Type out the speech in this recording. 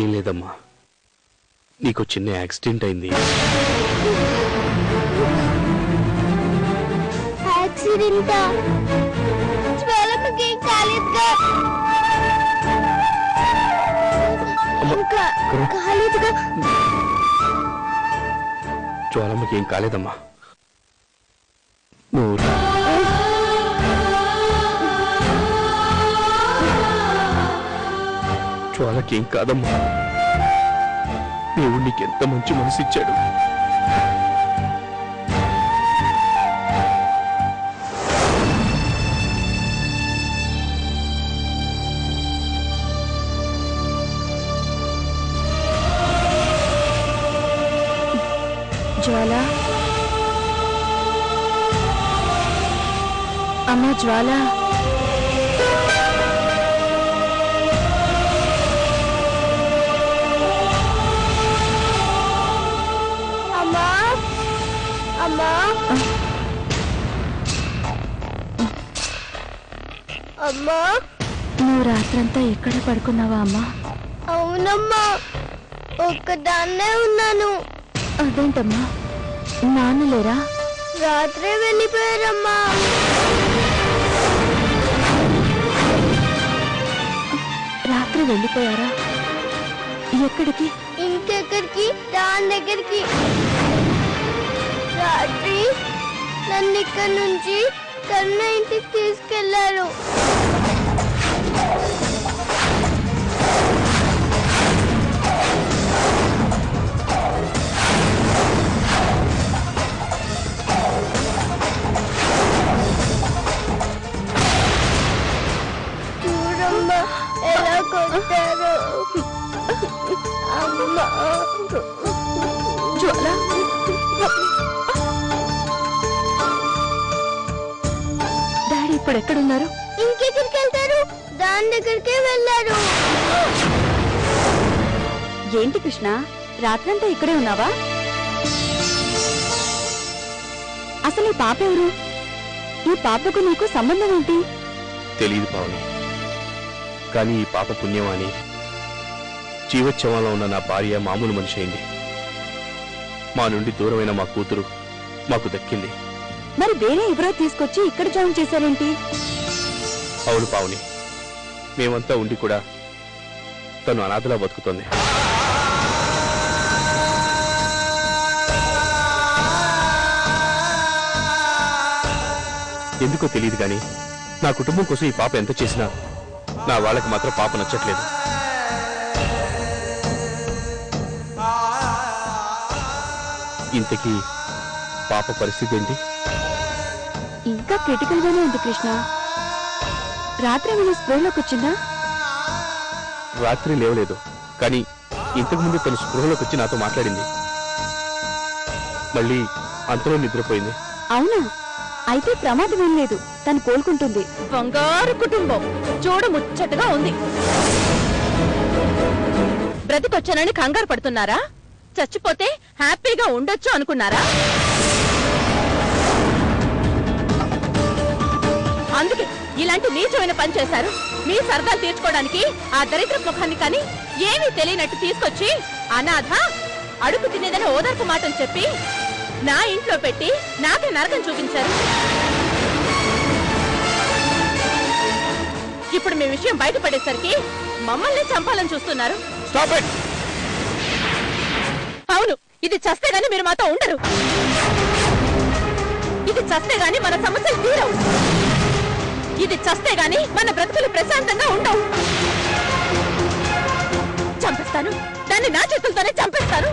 ఏం లేదమ్మా, నీకు చిన్న యాక్సిడెంట్ అయింది. యాక్సిడెంటా? జ్వాలమ్మకి ఏం కాలేదుగా? కాలేదుగా? జ్వాలమ్మకి ఏం కాలేదమ్మా. నువ్వు జ్వాలకి ఏం కాదమ్మా. దేవుడు నీకెంత మంచి మనసు ఇచ్చాడు. జ్వాల, అమ్మ జ్వాల, అమ్మా అమ్మా అమ్మా. నువ్వు రాత్రంతా ఎక్కడ పడుకున్నావా అమ్మా? అవునమ్మా, ఒక్కదాన్నే ఉన్నాను. అదేంటమ్మా, నాన్న లేరా? రాత్రే వెళ్ళిపోయారమ్మా. రాత్రి వెళ్ళిపోయారా? ఎక్కడికి? ఇంకెక్కడికి, దాని దగ్గరికి. రాత్రి నన్ను ఇక్కడి నుంచి కన్న ఇంటికి తీసుకెళ్లారు. చూడమ్మా ఎలా కొట్టారు. అమ్మా జ్వాల, డాడీ ఇప్పుడు ఎక్కడున్నారు? ఇంకెక్కడికి వెళ్తారు? దాని దగ్గరికే వెళ్ళారు. ఏంటి కృష్ణ, రాత్రంతా ఇక్కడే ఉన్నావా? అసలు ఈ పాప ఎవరు? ఈ పాపకు నీకు సంబంధం ఏంటి? తెలియదు పావని, కానీ ఈ పాప పుణ్యమాని జీవోత్సవంలో ఉన్న నా భార్య మామూలు మనిషి అయింది. మా నుండి దూరమైన మా కూతురు మాకు దక్కింది. మరి వేరే ఎవరో తీసుకొచ్చి ఇక్కడ జాయిన్ చేశారేంటి? అవును పావని, మేమంతా ఉండి కూడా తను అనాథలా బతుకుతోంది. ఎందుకో తెలియదు కానీ నా కుటుంబం కోసం ఈ పాప ఎంత చేసినా నా వాళ్ళకి మాత్రం పాప నచ్చట్లేదు. ఇంతకీ పాప పరిస్థితి ఏంటి? ఇంకా క్రిటికల్ గానే ఉంది కృష్ణ. రాత్రి నేను స్పృహలోకి వచ్చిందా? రాత్రి లేవలేదు, కానీ ఇంతకుముందు తను స్పృహలోకి వచ్చి నాతో మాట్లాడింది. మళ్ళీ అంతలో నిద్రపోయింది. అవునా? అయితే ప్రమాదం ఏం లేదు, తను కోలుకుంటుంది. బంగారు కుటుంబం, చూడ ముచ్చటగా ఉంది. బ్రతికొచ్చానని కంగారు పడుతున్నారా? చచ్చిపోతే హ్యాపీగా ఉండొచ్చు అనుకున్నారా? అందుకే ఇలాంటి నీచమైన పని చేశారు. మీ సరదాలు తీర్చుకోవడానికి ఆ దరిద్ర ముఖాన్ని కానీ ఏమీ తెలియనట్టు తీసుకొచ్చి అనాథ, అడుగు తినేదని ఓదార్పు మాటలు చెప్పి నా ఇంట్లో పెట్టి నాకే నరకం చూపించారు. ఇప్పుడు మీ విషయం బయటపడేసరికి మమ్మల్ని చంపాలని చూస్తున్నారు. అవును, ఇది చస్తే గాని మీరు మాతో ఉండరు. ఇది చస్తే గాని మన సమస్యలు తీరవు. ఇది చస్తే గాని మన బ్రతుకులు ప్రశాంతంగా ఉండవు. చంపేస్తాను, దాన్ని నా చేతులతోనే చంపేస్తాను.